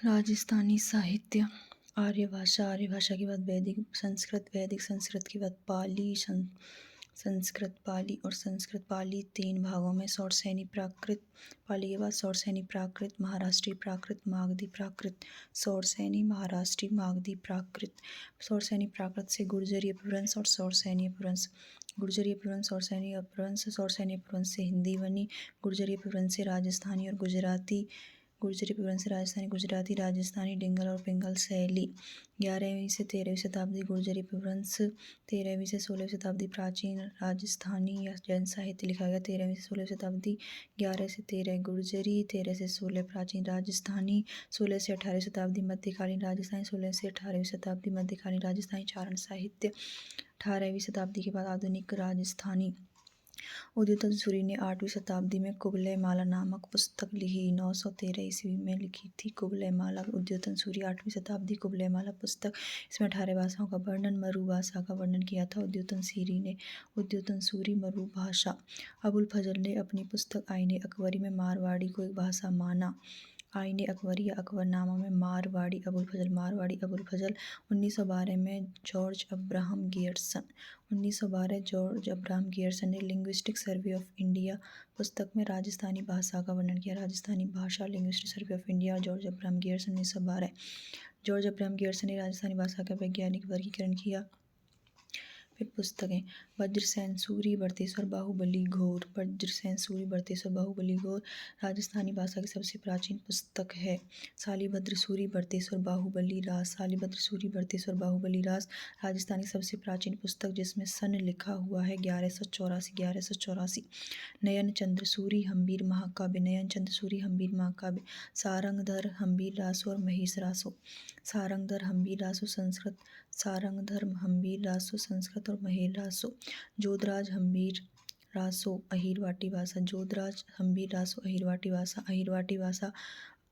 राजस्थानी साहित्य। आर्य भाषा। आर्य भाषा के बाद वैदिक संस्कृत। वैदिक संस्कृत के बाद पाली। संस्कृत पाली। और संस्कृत पाली 3 भागों में। शौरसेनी प्राकृत। पाली के बाद शौरसेनी प्राकृत, महाराष्ट्री प्राकृत, मागधी प्राकृत। शौरसेनी, महाराष्ट्री, मागधी, प्राकृत। शौरसेनी प्राकृत से गुर्जरी अपभ्रंश और शौरसेनी अपभ्रंश। गुर्जरी अपभ्रंश, शौरसेनी अपभ्रंश। शौरसेनी अपभ्रंश से हिंदी बनी। गुर्जरी अपभ्रंश से राजस्थानी और गुजराती। गुर्जरी अपभ्रंश से राजस्थानी, गुजराती, राजस्थानी, डिंगल और पिंगल शैली। 11वीं से 13वीं शताब्दी गुर्जरी अपभ्रंश। 13वीं से 16वीं शताब्दी प्राचीन राजस्थानी या जैन साहित्य लिखा गया। 13वीं से 16वीं शताब्दी 11 से 13 गुर्जरी, 13 से 16 प्राचीन राजस्थानी, 16 से 18वीं शताब्दी मध्यकालीन राजस्थानी, 16 से 18वीं शताब्दी मध्यकालीन राजस्थानी चारण साहित्य। 18वीं शताब्दी के बाद आधुनिक राजस्थानी। उद्योतन सूरी ने 8वीं शताब्दी में कुबलय माला नामक पुस्तक लिखी। 913 ईस्वी में लिखी थी कुबलय माला। उद्योतन सूरी 8वीं शताब्दी कुबलय माला पुस्तक। इसमें 18 भाषाओं का वर्णन, मरु भाषा का वर्णन किया था उद्योतन सूरी ने। उद्योतन सूरी मरु भाषा। अबुल फजल ने अपनी पुस्तक आईने अकबरी में मारवाड़ी को एक भाषा माना। आईने अकबरी या अकबरनामा में मारवाड़ी अबुल फजल, मारवाड़ी अबुल फजल। 1912 में George Abraham Gierson. 1912 George Abraham Gierson ने लिंग्विस्टिक सर्वे ऑफ इंडिया पुस्तक में राजस्थानी भाषा का वर्णन किया। राजस्थानी भाषा, linguistic survey of India, George Abraham Gierson, 1912। George Abraham Gierson ने राजस्थानी भाषा का वैज्ञानिक वर्गीकरण किया। फिर पुस्तकें। वज्रसेन सूरी बड़तेश्वर बाहुबली घोर। वज्रसेन सूरी बड़तेश्वर बाहुबली घोर राजस्थानी भाषा की सबसे प्राचीन पुस्तक है। शालिभद्र सूरी बड़तेश्वर बाहुबली रास। शालिभद्र सूरी बड़तेश्वर बाहुबली रास राजस्थानी सबसे प्राचीन पुस्तक जिसमें सन लिखा हुआ है 1184। नयन चंद्र सूरी हम्बीर महाकाव्य। नयन चंद्र सूरी हम्बीर महाकाव्य। सारंगधर हम्बीर रासो और महेश रासो। सारंगधर हम्बीर रासो संस्कृत। सारंगधर हम्बीर रासो संस्कृत और महेश रासो। जोधराज हम्बीर रासो अहिरवाटी भाषा। जोधराज हम्बीर रासो अहिरवाटी भाषा। अहिरवाटी भाषा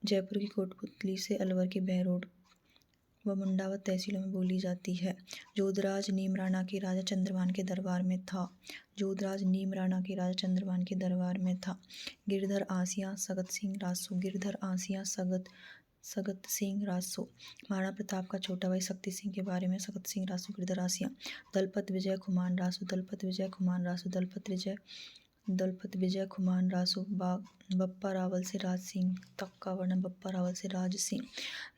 जयपुर की कोटपुतली से अलवर के बहरोड व मुंडावत तहसीलों में बोली जाती है। जोधराज नीम राणा के राजा चंद्रभान के दरबार में था। जोधराज नीम राणा के राजा चंद्रभान के दरबार में था। गिरधर आसिया सगत सिंह रासो। गिरधर आसिया सगत सिंह रासो। महाराणा प्रताप का छोटा भाई शक्ति सिंह के बारे में सगत सिंह रासो, गिरधर आसिया। दलपत विजय खुमान रासो। दलपत विजय खुमान रासो। दलपत विजय खुमान रासो। बप्पा रावल से राज सिंह तक का वर्णन। बप्पा रावल से राज सिंह।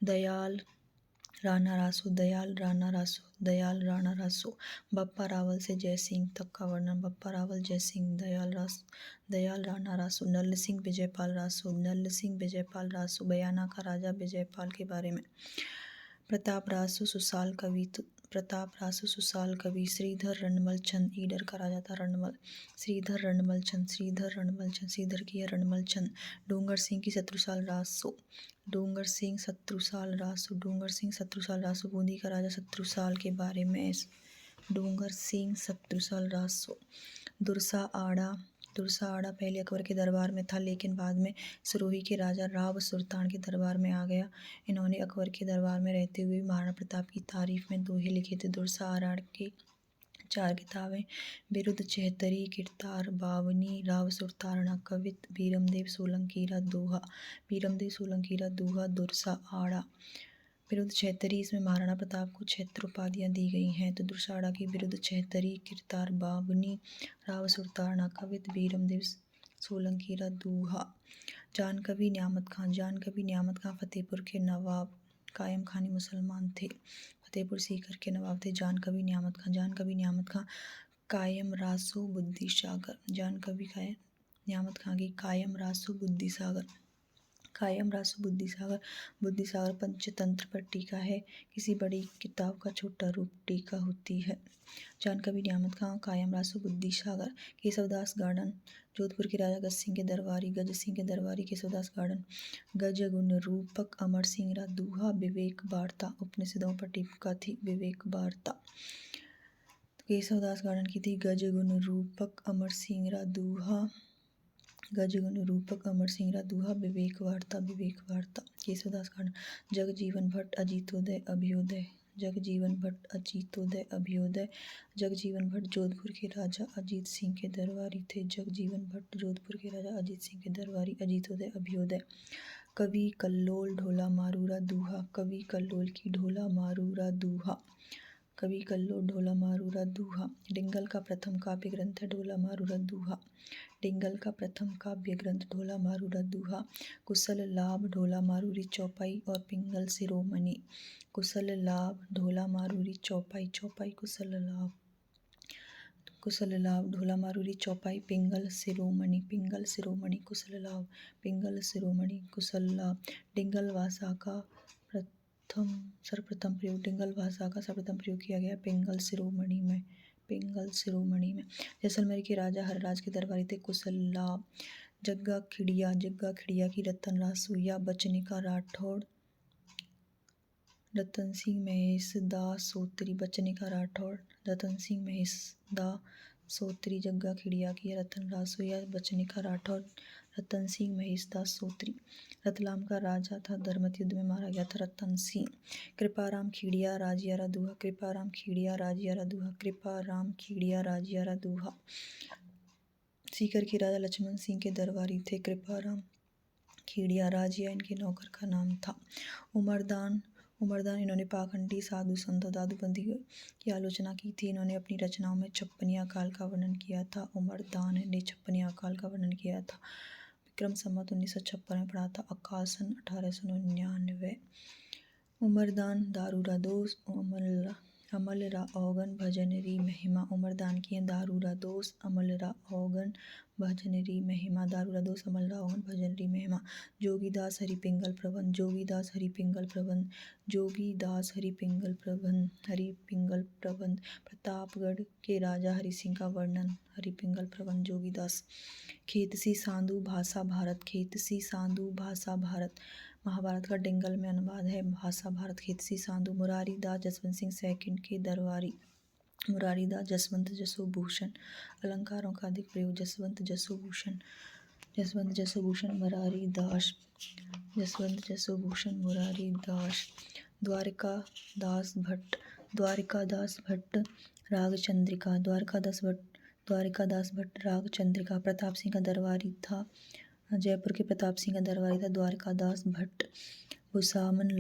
दयाल राणा रासो। दयाल राणा रासो। दयाल राणा रासो। बप्पा रावल से जय सिंह तक का वर्णन। बप्पा रावल जय सिंह। दयाल राणा रासो। नल सिंह विजयपाल रासो। नल सिंह विजयपाल रासो बयाना का राजा विजयपाल के बारे में। प्रताप रासो सुसाल कवि। प्रताप रासो सुसाल कवि। श्रीधर रणमल चंद ईडर का राजा था। रणमल। श्रीधर रणमल चंद। श्रीधर रणमल चंद। श्रीधर की है रणमल चंद। डूंगर सिंह की शत्रुसाल रासो। डूंगर सिंह शत्रुसाल रासो। डूंगर सिंह शत्रुसाल रासो बूंदी का राजा शत्रुसाल के बारे में। डूंगर सिंह शत्रुसाल रासो। दुरसा आड़ा पहले अकबर के दरबार में था लेकिन बाद में सिरोही के राजा राव सुल्तान के दरबार में आ गया। इन्होंने अकबर के दरबार में रहते हुए महाराणा प्रताप की तारीफ में दोहे लिखे थे। दुरसा आड़ा के 4 किताबें विरुद्ध चेहतरी, किरतार बावनी, राव सुरतारणा कवित, बीरमदेव सोलंकीरा दोहा। बीरमदेव सोलंकीरा दोहा, दुरसा आड़ा। विरुद्ध चेहतरी, इसमें महाराणा प्रताप को क्षेत्र उपाधियाँ दी गई हैं। तो दुरसा आड़ा की विरुद्ध चेहतरी, किरतार बावनी, राव सुरतारणा कवित, बीरमदेव सोलंकीरा दोहा। जानकवि न्यामत खां। जानकवि न्यामत खां फतेहपुर के नवाब कायम खानी मुसलमान थे। फतेहपुर सीकर के नवाब थे जानकवि न्यामत खां। जानकवि न्यामत खां कायम रासो बुद्धिसागर। जानकवि न्यामत खां की कायम रासो बुद्धिसागर। कायम रासो बुद्धिसागर। बुद्धिसागर पंचतंत्र पर टीका है। किसी बड़ी किताब का छोटा रूप टीका होती है। जानकवि न्यामत खां कायम रासो बुद्धिसागर। केशवदास गार्डन जोधपुर के राजा गज सिंह के दरबारी केशवदास गार्डन। गज गुण रूपक अमर सिंह रा दोहा, विवेक वार्ता उपनिषदों पर टीका थी। विवेक वार्ता केशवदास गार्डन की थी। गज गुण रूपक अमर सिंह रा दोहा, गज गुण रूपक अमर सिंह रा दोहा, विवेक वार्ता केशवदास गार्डन। जगजीवन भट्ट अजीतोदय अभ्युदय। जगजीवन भट्ट अजीतोदय अभ्युदय। जगजीवन भट्ट जोधपुर के राजा अजीत सिंह के दरबारी थे। जगजीवन भट्ट जोधपुर के राजा अजीत सिंह के दरबारी। अजीतोदय अभ्युदय। कवि कल्लोल ढोला मारूरा दूहा, कवि कल्लोल की ढोला मारूरा दूहा, कवि कल्लोल ढोला मारूरा दूहा। डिंगल का प्रथम काव्य ग्रंथ है ढोला मारूरा दूहा, डिंगल का प्रथम काव्य ग्रंथ ढोला मारूरा दूहा। कुशल लाभ ढोला मारूरी चौपाई और पिंगल शिरोमणि, कुशल लाभ ढोला मारूरी चौपाई, चौपाई कुशल लाभ, कुशल लाभ ढोला मारूरी चौपाई पिंगल शिरोमणि, पिंगल शिरोमणि कुशल लाभ, पिंगल शिरोमणि कुशल लाभ। डिंगल भाषा का सर्वप्रथम प्रयोग, डिंगल भाषा का सर्वप्रथम प्रयोग किया गया पिंगल शिरोमणि में, पिंगल शिरोमणि में। जैसलमेर के राजा हरराज के दरबारी थे कुशल लाभ। जग्गा खिड़िया की रतन रासूया बचनिका राठौड़, रतन सिंह महेश दास सोत्री, बचनिका राठौड़, रतन सिंह महेश दास सोत्री। जग्गा खिड़िया की रतन रासूया बचनिका राठौड़, रतन सिंह महेश दास सोत्री। रतलाम का राजा था, धर्मत युद्ध में मारा गया था रतन सिंह। कृपाराम खिड़िया राजियारा दूहा, कृपाराम खिड़िया राजियारा दूहा, कृपाराम खिड़िया राजियारा दूहा। सीकर के राजा लक्ष्मण सिंह के दरबारी थे कृपाराम खिड़िया राजिया इनके नौकर का नाम था। उमरदान इन्होंने पाखंडी साधु संतों दादूबंदी की आलोचना की थी। इन्होंने अपनी रचनाओं में छप्पनिया काल का वर्णन किया था। उमरदान ने छप्पनिया काल का वर्णन किया था। विक्रम संवत 1956 में पढ़ा था। अक्कासन 1899। उमरदान दारूरा दोष अमल रा औगन भजन री महिमा, उमरदान की दारूरा दोष अमल रा औगन भजन री महिमा, दारूरा दोष अमल रा औगन भजन री महिमा। जोगीदास हरिपिंगल प्रबंध, जोगीदास हरिपिंगल प्रबंध, जोगीदास हरिपिंगल प्रबंध, हरिपिंगल प्रबंध। प्रतापगढ़ के राजा हरि सिंह का वर्णन, हरिपिंगल प्रबंध जोगीदास। खेतसी साधु भाषा भारत, खेतसी साधु भाषा भारत, महाभारत का डिंगल में अनुवाद है भाषा भारत। खेतसी साधु। मुरारी दास जसवंत सिंह सेकंड के दरबारी, मुरारी दास जसवंत जसोभूषण। अलंकारों का अधिक प्रयोग, जसवंत जसोभूषण, जसवंत जसोभूषण मुरारी दास, जसवंत जसोभूषण मुरारी दास। द्वारकादास भट्ट, द्वारकादास भट्ट रागचंद्रिका, द्वारकादास भट्ट रागचंद्रिका। प्रताप सिंह का दरबारी था, जयपुर के प्रताप सिंह का दरबारी था द्वारकादास भट्ट। भुसावन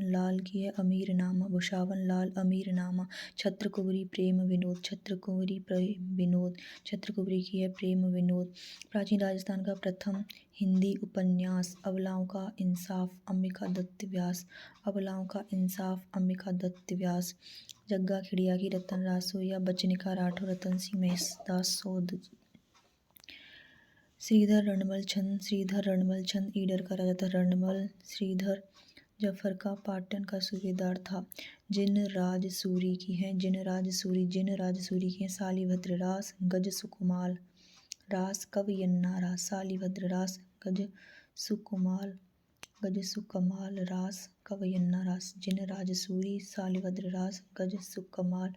लाल की है अमीरनामा, भुसावन लाल अमीरनामा। छत्रकुवरी प्रेम विनोद, छत्रकुवरी प्रेम विनोद, छत्रकुवरी की है प्रेम विनोद। प्राचीन राजस्थान का प्रथम हिंदी उपन्यास अबलाओं का इंसाफ, अंबिका दत्त व्यास, अबलाओं का इंसाफ, अंबिका दत्त व्यास। जग्गा खिड़िया की रतन रासोया बचनिका राठौर, रतन सिंह महेश दास सोद। श्रीधर रणमल छंद ईडर का राजा था। रणमल श्रीधर जफर का पाटन का सूबेदार था। जिन राज सूरी की है शालिभद्र रास गज सुकुमाल रास कवयन्ना रास, शालिभद्र रास गज सुकमाल रास कवयन्ना रास। जिन राज सूरी शालिभद्र रास गज सुकमाल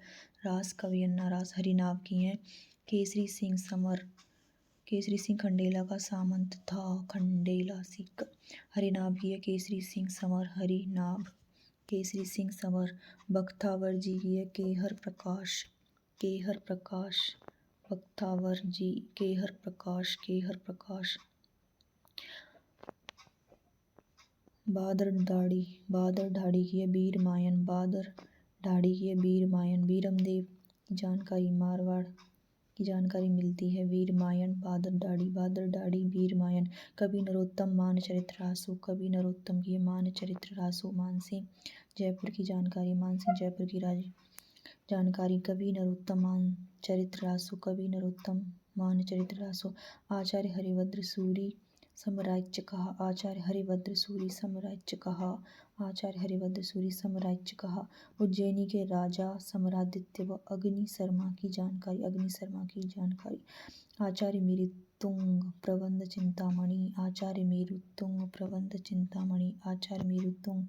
रास कवयन्ना रास। हरिनाभ की हैं केसरी सिंह समर, केसरी सिंह खंडेला का सामंत था, खंडेला सिख। हरिनाभ की है केसरी सिंह समर, हरिनाभ केसरी सिंह समर। बख्तावर जी की है केहर प्रकाश, केहर प्रकाश, बख्तावर जी केहर प्रकाश, केहर प्रकाश। बादर ढाड़ी की है वीर मायन, बादर ढाड़ी की है वीर मायन। वीरमदेव की जानकारी मारवाड़ की जानकारी मिलती है। वीर मायन बादर ढाड़ी वीर मायन। कवि नरोत्तम मान चरित्र रासो, कवि नरोत्तम की मान चरित्र रासो। मानसिंह जयपुर की जानकारी, मानसिंह जयपुर की जानकारी। कवि नरोत्तम मान चरित्र रासो, कवि नरोत्तम मान चरित्र रासो। आचार्य हरिभद्र सूरी समराज्य कहा, आचार्य हरिभद्र सूरी समराज्य कहा, आचार्य हरिभद्र सूरी समराज्य कहा। उज्जैनी के राजा समरादित्य व अग्नि शर्मा की जानकारी, अग्नि शर्मा की जानकारी। आचार्य मेरुतुंग प्रबंध चिंतामणि, आचार्य मेरुतुंग प्रबंध चिंतामणि, आचार्य मेरुतुंग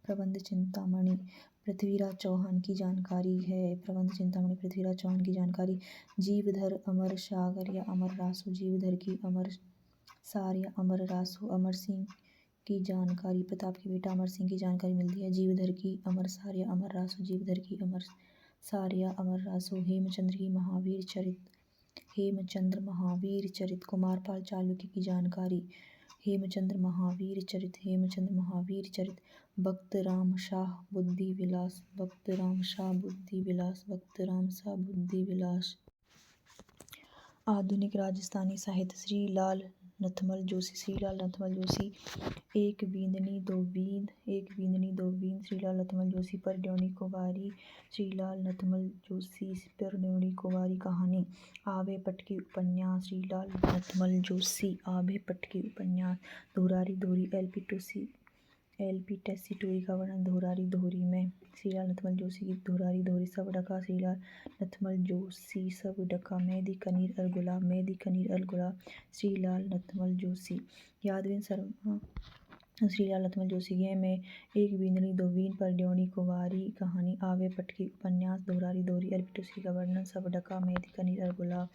प्रबंध चिंतामणि। पृथ्वीराज चौहान की जानकारी है प्रबंध चिंतामणि, पृथ्वीराज चौहान की जानकारी। जीवधर अमर सागर या अमर रासो, जीवधर की अमर सार या अमर रासो। अमर सिंह की जानकारी, प्रताप के बेटा अमर सिंह की जानकारी मिलती है। जीवधर की अमर सार या अमर रासो, जीवधर की अमर सार या अमर रासो। हेमचंद्र की महावीर चरित, हेमचंद्र महावीर चरित। कुमारपाल चालुक्य की जानकारी, हेमचंद्र महावीर चरित, हेमचंद्र महावीर चरित। भक्त राम शाह बुद्धि विलास, भक्त राम शाह बुद्धि विलास, भक्त राम शाह बुद्धि विलास। आधुनिक राजस्थानी साहित्य, श्री लाल नथमल जोशी, श्री लाल नथमल जोशी। एक बींदनी दो बींद, एक बींदनी दो बींद, श्री लाल नथमल जोशी। परड्योनी कुंवारी, श्री लाल नथमल जोशी। परड्योनी कुंवारी कहानी। आभे पटकी उपन्यास, श्री लाल नथमल जोशी। आभे पटकी उपन्यास। धोरारी धोरी, एलपी टेसीटोरी का वर्णन धोरारी धोरी में, श्री लाल नथमल जोशी की धोरारी धोरी। सब डका, श्री लाल नथमल जोशी। सब डका। मेहंदी कनीर अल गुलाब, मेहंदी कनीर अल गुलाब, श्री लाल नथमल जोशी। यादविन शर्मा, श्री लाल नथमल जोशी की में एक बींदनी दो बींद। परड्योनी कुंवारी कहानी। आवे पटकी उपन्यास। धोरारी धोरी, एलपी टेसी का वर्णन। सब डका, मेहंदी कनीर अल गुलाब।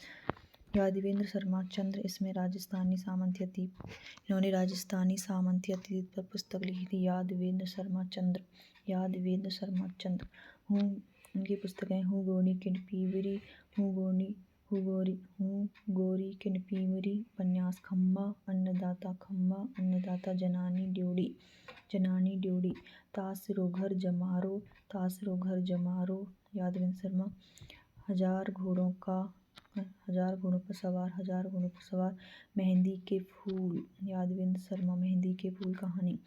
यादवेंद्र शर्मा चंद्र, इसमें राजस्थानी सामंती अतीत, इन्होंने राजस्थानी सामंती अतीत पर पुस्तक लिखी थी। यादवेंद्र शर्मा चंद्र, यादवेंद्र शर्मा चंद्र। हूँ उनकी पुस्तकें हूँ गोनी किनपीवरी, हूँ गोरी किनपीवरी। उपन्यास खम्मा अन्नदाता, खम्मा अन्नदाता। जनानी ड्योढ़ी, जनानी ड्योढ़ी। तासरो घर जमारो, तासरो घर जमारो। यादवेंद्र शर्मा। हजार घोड़ों पर सवार, हजार घोड़ों पर सवार। मेहंदी के फूल, यादवेंद्र शर्मा। मेहंदी के फूल कहानी।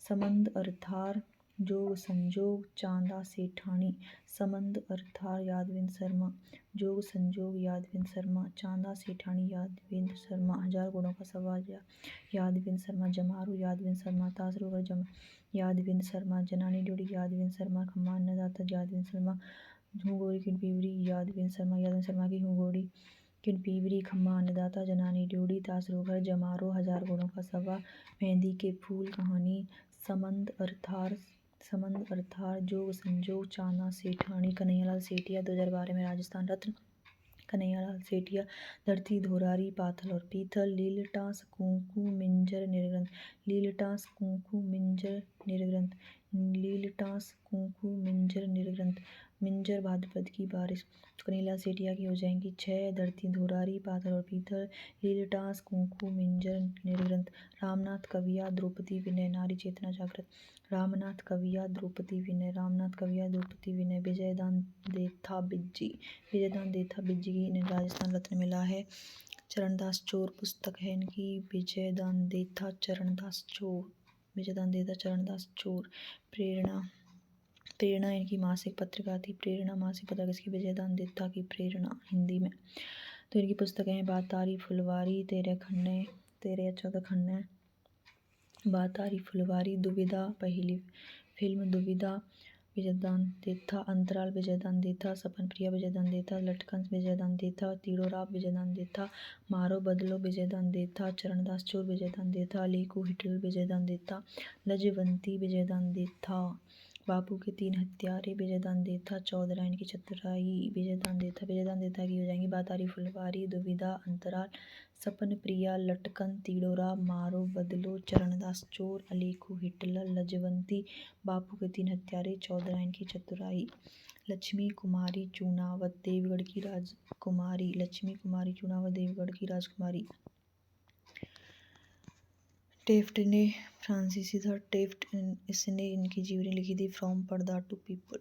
समंद अर्थार जोग संजोग चांदा सेठानी, समंद अर्थार यादवेंद्र शर्मा। जोग संजोग यादवेंद्र शर्मा। चांदा सेठानी यादवेंद्र शर्मा। हजार घोड़ों का सवार यादवेंद्र शर्मा। जमारू यादवेंद्र शर्मा। तासरोवर यादवेंद्र शर्मा। जनानी ड्योढ़ी यादवेंद्र शर्मा। खम्मा अन्नदाता यादवेंद्र शर्मा। हूँ गोरी किनपीवरी यादवेंद्र शर्मा। यादवेंद्र शर्मा की हूँ गोरी किनपीवरी। खम्मा अन्नदाता। जनानी ड्योढ़ी। तासरो घर जमारो। हजार घोड़ों का सवार। मेहंदी के फूल कहानी। समंद अर्थार जोग संजोग चांदा सेठानी। कन्हैयालाल सेठिया 2012 में राजस्थान रत्न। कन्हैयालाल सेठिया। धरती धोरारी पाथल और पीथल। लीलटास कुंकू मिंजर निर्ग्रंथ, लीलटास कुंकू मिंजर निर्ग्रंथ, लीलटास कुंकू मिंजर निर्ग्रंथ। मिंजर भाद्रपद की बारिश। कन्हैयालाल सेठिया की हो जाएंगी 6। धरती धोरारी पाथल और पीथल। लीलटास कुंकू मिंजर निर्ग्रंथ। रामनाथ कविया द्रौपदी विनय, नारी चेतना जागृत। रामनाथ कविया द्रौपदी विनय, रामनाथ कविया द्रौपदी विनय। विजयदान देथा बिज्जी, विजयदान देथा बिज्जी की इन्हें राजस्थान रत्न मिला है। चरणदास चोर पुस्तक है इनकी। विजयदान देथा चरणदास चोर, विजयदान देथा चरणदास चोर। प्रेरणा इनकी मासिक पत्रिका थी। प्रेरणा मासिक पत्रिका इसकी विजयदान देथा की प्रेरणा हिंदी में। तो इनकी पुस्तकें हैं बातारी फुलवारी, 13 खन्ने, 13 या 14 खन्ने। बातारी फुलवारी। दुविधा पहली फिल्म दुविधा, विजयदान देथा। अंतराल विजयदान देथा। सपन प्रिया विजयदान देथा। लटकन विजयदान देथा। तीड़ोराव विजयदान देथा। मारो बदलो विजयदान देथा। चरणदास चोर विजयदान देथा। अलीकू हिटलर विजयदान देथा। लजवंती विजयदान देथा। बापू के 3 हत्यारे विजयदान देथा। चौधराइन की चतुराई विजयदान देथा। विजयदान देथा की हो जाएंगी बातारी फुलवारी, दुविधा, अंतराल, सपन प्रिया, लटकन, तीड़ोराव, मारो बदलो, चरणदास चोर, अलीकू हिटलर, लजवंती, बापू के 3 हत्यारे, चौधराइन की चतुराई। लक्ष्मी कुमारी चूनावत देवगढ़ की राजकुमारी, लक्ष्मी कुमारी चूनावत देवगढ़ की राजकुमारी। टेफ्ट ने फ्रांसीसी था। टेफ्ट इसने इनकी जीवनी लिखी थी फ्रॉम पर्दा टू पीपल,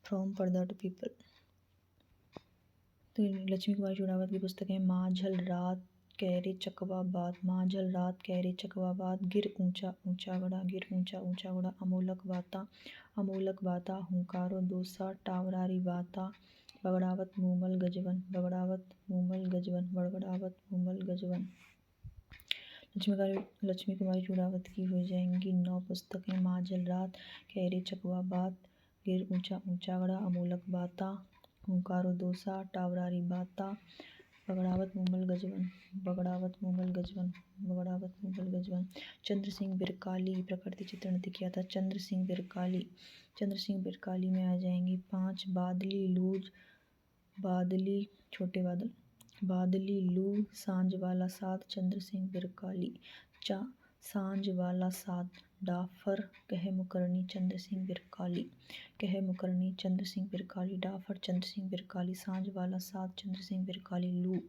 फ्रॉम पर्दा टू पीपल। तो लक्ष्मी कुमारी चूनावत की पुस्तकें माझल रात कहरे चकवा बात, माझल रात कहरे चकवा बात। गिर ऊंचा ऊंचा गड़ा, गिर ऊंचा ऊंचा गड़ा। अमोलक बाता, अमोलक बाता। हुंकारो दोसा, टावरारी बाता। बगड़ावत मूमल गजवन, बगड़ावत मूमल गजवन, बगड़ावत मूमल गजवन। लक्ष्मी कुमारी चूड़ावत की हो जाएंगी 9 पुस्तकें। माझल रात कहरे चकवा बात, गिर ऊंचा ऊंचा गड़ा, अमोलक बाता, हुंकारो दोसा, टावरारी बाता, बगड़ावत मूमल गजवन, बगड़ावत मूमल गजवन, बगड़ावत मूमल गजवन। चंद्र सिंह बिरकाली प्रकृति चित्रण किया था। चंद्र सिंह बिरकाली, चंद्र सिंह बिरकाली में आ जाएंगी 5। बादली लूज, बादली छोटे बादल, बादली लू, सांझ वाला साथ। चंद्र सिंह बिरकाली। सांझ वाला साथ डाफर कह मुकरनी चंद्र सिंह बिरकाली, कह मुकरनी चंद्र सिंह बिरकाली, डाफर चंद्र सिंह बिरकाली, सांझ वाला साथ चंद्र सिंह बिरकाली, लू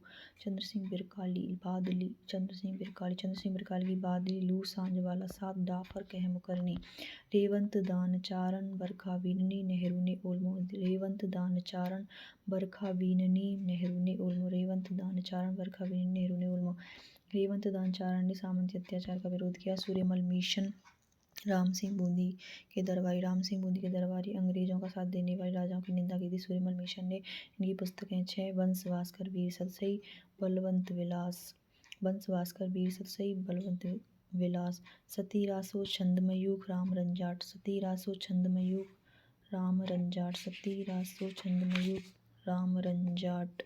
चंद्र सिंह बिरकाली, बादली चंद्र सिंह बिरकाली, चंद्र सिंह बिरकाली की बादली, लू सांझ वाला साथ डाफर कह मुकरनी, रेवंत दान चारण बरखा बीननी नेहरू ने ओलमो, रेवंत दान चारण बरखा बीननी नेहरू ने ओलमो, रेवंत दान चारण बरखा बीननी नेहरू ने ओलमो, रेवंत दान चारण ने सामंती अत्याचार का विरोध किया, सूर्यमल मिशन राम सिंह बूंदी के दरबारी, राम सिंह बूंदी के दरबारी अंग्रेजों का साथ देने वाले राजाओं की निंदा की थी। सूर्यमल मिशन ने इनकी पुस्तकें 6 वंश भास्कर वीर सतसई बलवंत विलास, वंश भास्कर वीर सतसई बलवंत विलास, सती रासो छंदमयूख राम रंजाट, सती रासो छंदमयूख राम रंजाट, सती रासो छंदमयूख राम रंजाट,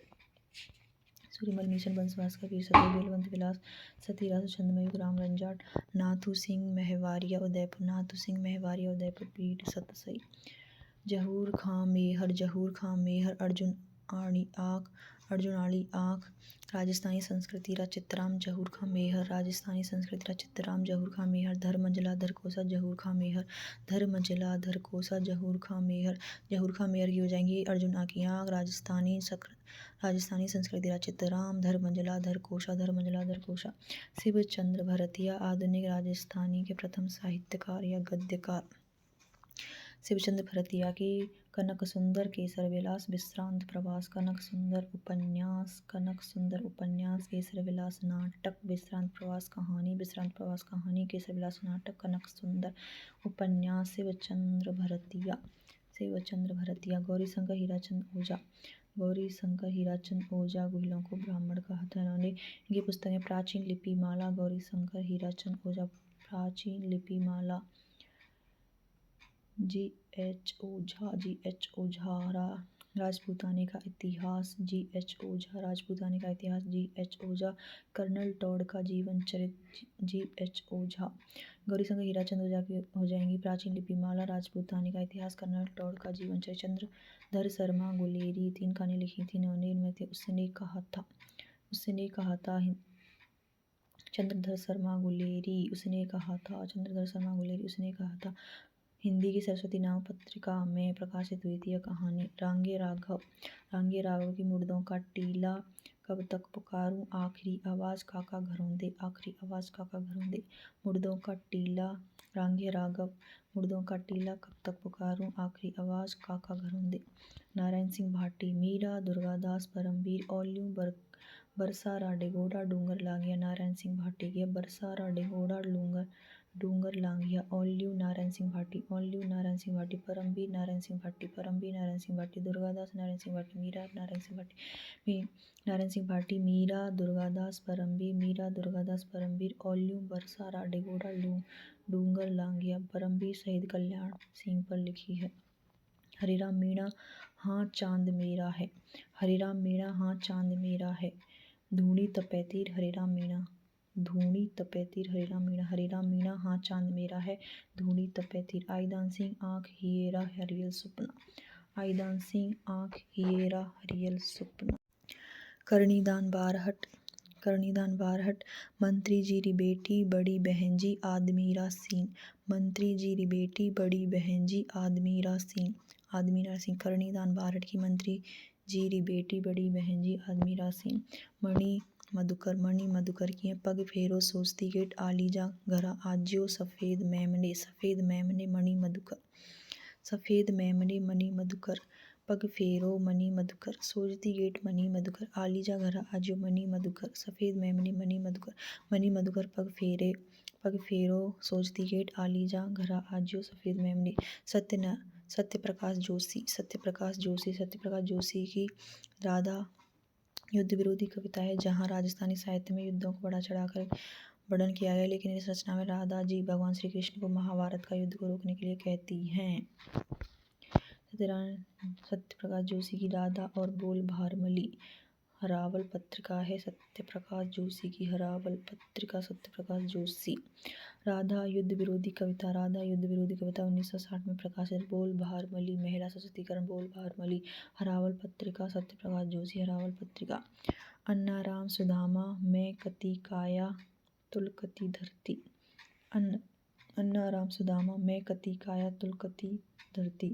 सूर्यमल मिशन वंश भास्कर वीर सतई बलवंत विलास, सती रासो छंदमयूख राम रंजाट, नाथू सिंह महवारिया उदयपुर, नाथू सिंह महवारिया उदयपुर पीठ सतसई, जहूर खां मेहर, जहूर खां मेहर अर्जुन आड़ी आँख, अर्जुन आड़ी आँख, राजस्थानी संस्कृति रा चित्तराम जहूर खां मेहर, राजस्थानी संस्कृति रा चित्तराम जहूर खां मेहर, धर्मजला धरकोसा जहूर खां मेहर, धर्मजला धरकोसा जहूर खां मेहर, जहूर खां मेहर की हो जाएंगी अर्जुन आँख आँख, राजस्थानी संस्कृति रा चित्तराम, धर्मजला धरकोशा, धर्मजला धरकोशा, शिवचंद्र भरतिया आधुनिक राजस्थानी के प्रथम साहित्यकार या गद्यकार, शिवचंद्र भरतिया की कनक सुंदर केसर विलास विश्रांत प्रवास, कनक सुंदर उपन्यास, कनक सुंदर उपन्यास, केसर विलास नाटक, विश्रांत प्रवास कहानी, विश्रांत प्रवास कहानी, केसर विलास नाटक, कनक सुंदर उपन्यास, शिवचंद्र भरतिया, शिवचंद्र भरतिया, गौरीशंकर हीराचंद ओझा, गौरीशंकर हीराचंद ओझा गुहिलों को ब्राह्मण कहा था इन्होंने, इनकी पुस्तकें प्राचीन लिपि माला, गौरीशंकर हीराचंद ओझा प्राचीन लिपि माला, G.H. ओझा, G.H. ओझा राजपूताने का इतिहास, G.H. ओझा राजपूताने का इतिहास, G.H. ओझा कर्नल टॉड का जीवन चरित्र, G.H. ओझा, गौरीशंकर हीराचंद ओझा की हो जाएंगी प्राचीन लिपि माला, राजपूताने का इतिहास, कर्नल टॉड का जीवन चरित्र, चंद्रधर शर्मा गुलेरी 3 कहानी लिखी थी इन्होंने, इनमें थे उसने कहा था चंद्रधर शर्मा गुलेरी, उसने कहा था चंद्रधर शर्मा गुलेरी, उसने कहा था, हिंदी की सरस्वती नाम पत्रिका में प्रकाशित हुई थी यह कहानी, रांगे राघव की मुर्दों का टीला कब तक पुकारूं, आखिरी आवाज़ काका घरौंदे, आखिरी आवाज़ काका घरौंदे, मुर्दों का टीला, रांगे राघव, मुर्दों का टीला कब तक पुकारूं, आखिरी आवाज़ काका घरौंदे, नारायण सिंह भाटी, मीरा दुर्गादास परमवीर, ओल्यूं बरसा राडेगोड़ा डूंगर लांघिया, नारायण सिंह भाटी की बरसा राडेगोड़ा डूंगर लांघिया, ओल्यूं नारायण सिंह भाटी, ओल्यूं नारायण सिंह भाटी, परमवीर नारायण सिंह भाटी, परमवीर नारायण सिंह भाटी, दुर्गादास नारायण सिंह भाटी, मीरा नारायण सिंह भाटी, नारायण सिंह भाटी, मीरा दुर्गादास परमवीर, ओल्यूं बरसा राडेगोड़ा डूंगर लांघिया, परमवीर शहीद कल्याण सिंह पर लिखी है, हरिराम मीणा हाँ चांद मेरा है, हरिराम मीणा हाँ चांद मेरा है, धूणी तपैतीर हरिराम मीणा, धूणी तपैतीर हरिराम मीणा, हरिराम मीणा हाँ चांद मेरा है, धूणी तपैतीर, आईदान सिंह आँख हियेरा हरियल सुपना, आईदान सिंह आँख हियेरा हरियल सुपना, करणीदान बारहट, मंत्री जी री बेटी बड़ी बहन जी आदमीरा सीन, मंत्री जी री बेटी बड़ी बहन जी आदमीरा सीन, करणीदान बारहट की मंत्री जी री बेटी बड़ी बहन जी आदमीरा सीन, मणि मधुकर की पग फेरो सोचती गेट आलीजा घरा आज्यो सफ़ेद मेमने मणि मधुकर, पग फेरो मणि मधुकर, सोचती गेट मणि मधुकर, आलीजा घरा आज्यो मणि मधुकर, सफ़ेद मेमने मणि मधुकर, पग फेरो सोचती गेट आलीजा घरा आज्यो सफ़ेद मेमने, सत्यप्रकाश जोशी की राधा युद्ध विरोधी कविता है, जहाँ राजस्थानी साहित्य में युद्धों को बढ़ा चढ़ाकर वर्णन किया गया, लेकिन इस रचना में राधा जी भगवान श्री कृष्ण को महाभारत का युद्ध को रोकने के लिए कहती हैं। सत्यप्रकाश जोशी की राधा और बोल भारमली हरावल पत्रिका है, सत्यप्रकाश जोशी की हरावल पत्रिका, सत्यप्रकाश जोशी, राधा युद्ध विरोधी कविता 1960 में प्रकाशित, बोल भारमली महिला सशक्तिकरण, बोल भारमली, हरावल पत्रिका, सत्यप्रकाश जोशी, हरावल पत्रिका, अन्नाराम सुदामा में कति काया तुलकति धरती, अन्न अन्ना राम सुदामा मैं कति काया तुलकति धरती।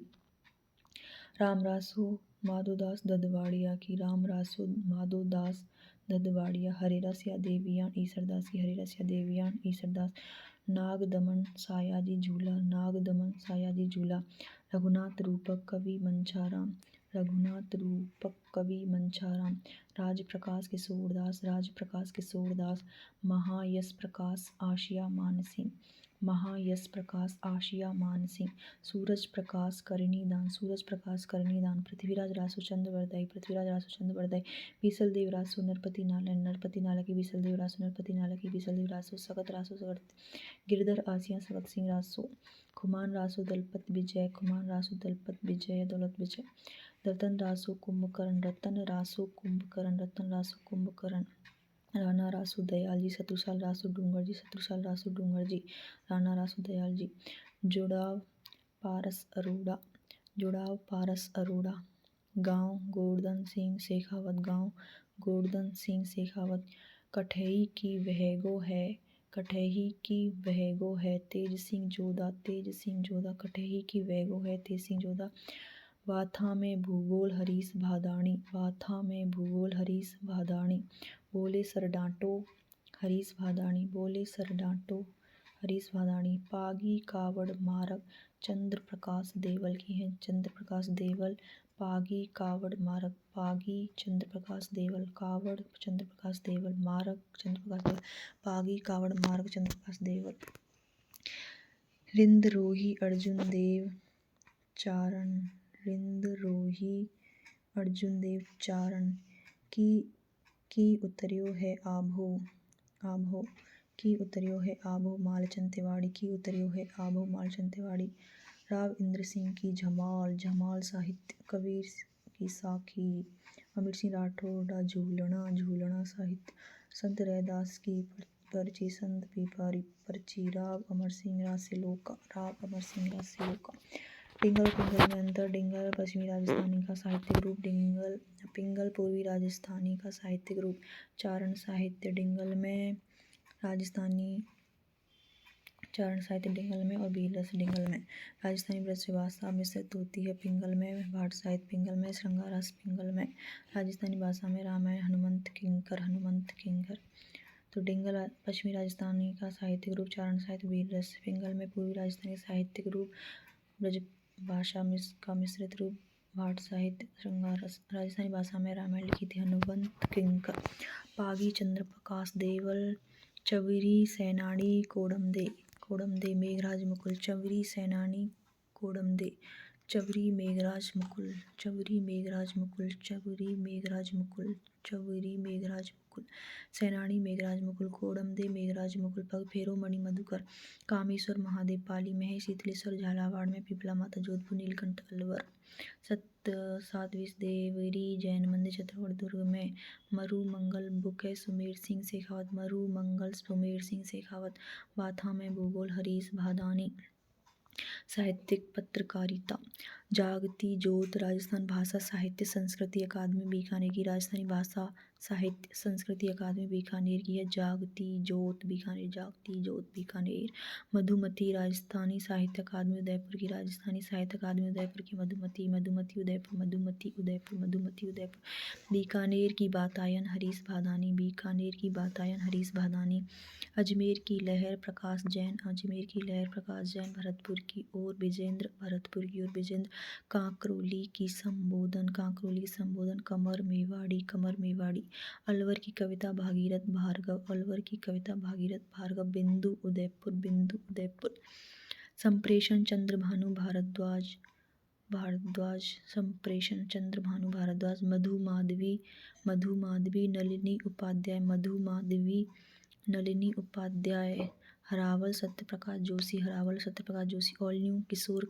राम रासो माधोदास ददवाड़िया की राम रासो माधोदास ददवाड़िया। हरे रस या देवियान ईसरदास की हरे रस या देवियान ईसरदास। नाग दमन सायाजी झूला नाग दमन सायाजी झूला। रघुनाथ रूपक कवि मंछाराम रघुनाथ रूपक कवि मंछाराम। राज प्रकाश किशोरदास राज प्रकाश किशोरदास। महायश प्रकाश आशिया मानसिंह महायश प्रकाश आशिया मानसिंह। सूरज प्रकाश करनीदान सूरज प्रकाश करनीदान। पृथ्वीराज रासो चंद्रवरदाई पृथ्वीराज रासो चंद्रवरदाई। बीसल देव रासो नरपति नालय नरपति नालय की बीसल देव रासो नरपति नालय की बीसल देव रासो। सगत रासो सगत गिरधर आसिया सगत सिंह रासो। खुमान रासो दलपत विजय खुमान रासो दलपत विजय दौलत विजय। रतन रासो कुंभकर्ण रतन रासो कुंभकर्ण रतन रासो कुंभकर्ण। राणा रासो दयाल जी शत्रुसाल रासो डूंगर जी शत्रुसाल रासो डूंगर जी। राणा रासो दयाल जी। जुड़ाव पारस अरोड़ा जुड़ाव पारस अरोड़ा। गांव गोवर्धन सिंह शेखावत गांव गोवर्धन सिंह शेखावत। कठई की वह है कठई की वह है तेज सिंह जोधा तेज सिंह जोधा। कठई की वह है तेज सिंह जोधा। वाथा में भूगोल हरीश भादानी वाथा में भूगोल हरीश भादानी। बोले सर डांटो हरीश भादानी बोले सर डांटो हरीश भादानी। पागी कावड़ मारक चंद्र प्रकाश देवल की है चंद्र प्रकाश देवल। पागी कावड़ मारक पागी चंद्र प्रकाश देवल कावड़ चंद्र प्रकाश देवल मारक चंद्र प्रकाश देवल। पागी कावड़ मारक चंद्र प्रकाश देवल। रिंदरोही अर्जुन देव चारण रिंदरोही अर्जुन देव चारण। की उतर्यो है आभो आभो की उतर्यो है आभो मालचंद तिवाड़ी की उतर्यो है आभो मालचंद तिवाड़ी। राव इंद्र सिंह की झमाल झमाल साहित्य कबीर की साखी। अमीर सिंह राठौड़ झूलना झूलना साहित्य। संत रैदास की पर्ची संत पीपारी पर्ची। राव अमर सिंह रासिलोका राव अमर सिंह रासिलोका। डिंगल पिंगल में अंतर। डिंगल पश्चिमी राजस्थानी का साहित्यिक रूप पिंगल पूर्वी राजस्थानी का साहित्यिक रूप। चारण साहित्य डिंगल में राजस्थानी चारण साहित्य डिंगल में और वीर रस डिंगल में। राजस्थानी ब्रज भाषा मिश्रित होती है पिंगल में। भाट साहित्य पिंगल में। श्रृंगार रस पिंगल में। राजस्थानी भाषा में रामायण हनुमंत किंकर। तो डिंगल पश्चिमी राजस्थानी का साहित्यिक रूप। चारण साहित्य वीर रस पिंगल में। पूर्वी राजस्थानी साहित्यिक रूप ब्रज भाषा का मिश्रित रूप भाट साहित्य श्रृंगार रस। राजस्थानी भाषा में रामायण लिखी थी हनुमंत किंकर। पागी चंद्र प्रकाश देवल चविरी सेनानी कोडमदे मेघराज मुकुल चविरी सेनानी कोडमदे। चवरी मेघराज मुकुल चवरी मेघराज मुकुल चवरी मेघराज मुकुल चवरी मेघराज मुकुल। सेनानी मेघराज मुकुल कोडमदे मेघराज मुकुल। पग फेरो मणि मधुकर। कामेश्वर महादेव पाली में शीतलेश्वर झालावाड़ में। पिपला माता जोधपुर नीलकंठ अलवर। सातवीस देवरी जैन मंदिर चित्तौड़ दुर्ग में। मरु मंगल बुक है सुमेर सिंह शेखावत मरु मंगल सुमेर सिंह शेखावत। वाथा में भूगोल हरीश भादानी। साहित्यिक पत्रकारिता जागती ज्योत राजस्थान भाषा साहित्य संस्कृति अकादमी बीकानेर की। राजस्थानी भाषा साहित्य संस्कृति अकादमी बीकानेर की है। जागती ज्योत बीकानेर जागती ज्योत बीकानेर। मधुमती राजस्थानी साहित्य अकादमी उदयपुर की। राजस्थानी साहित्य अकादमी उदयपुर की। मधुमती मधुमती उदयपुर मधुमती उदयपुर मधुमती उदयपुर। बीकानेर की बातायन हरीश भादानी बीकानेर की बातायन हरीश भादानी। अजमेर की लहर प्रकाश जैन अजमेर की लहर प्रकाश जैन। भरतपुर की ओर विजेंद्र भरतपुर की ओर विजेंद्र। कांकरोली की संबोधन कमर मेवाड़ी। अलवर की कविता भागीरथ भार्गव। बिंदु उदयपुर। संप्रेषण चंद्रभानु भारद्वाज संप्रेषण चंद्रभानु भारद्वाज। मधु माधवी नलिनी उपाध्याय। हरावल सत्यप्रकाश जोशी। ऑल न्यू किशोर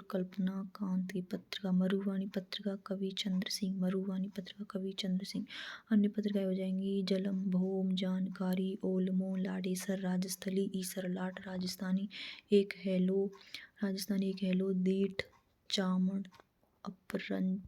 कल्पना कांत की पत्रिका। मरुवाणी पत्रिका कवि चंद्र सिंह। अन्य पत्रिकाएं हो जाएंगी जलम भौम जानकारी ओलमो लाडेसर राजस्थली ईसर लाट राजस्थानी एक हेलो दीठ चामड़ अपरंच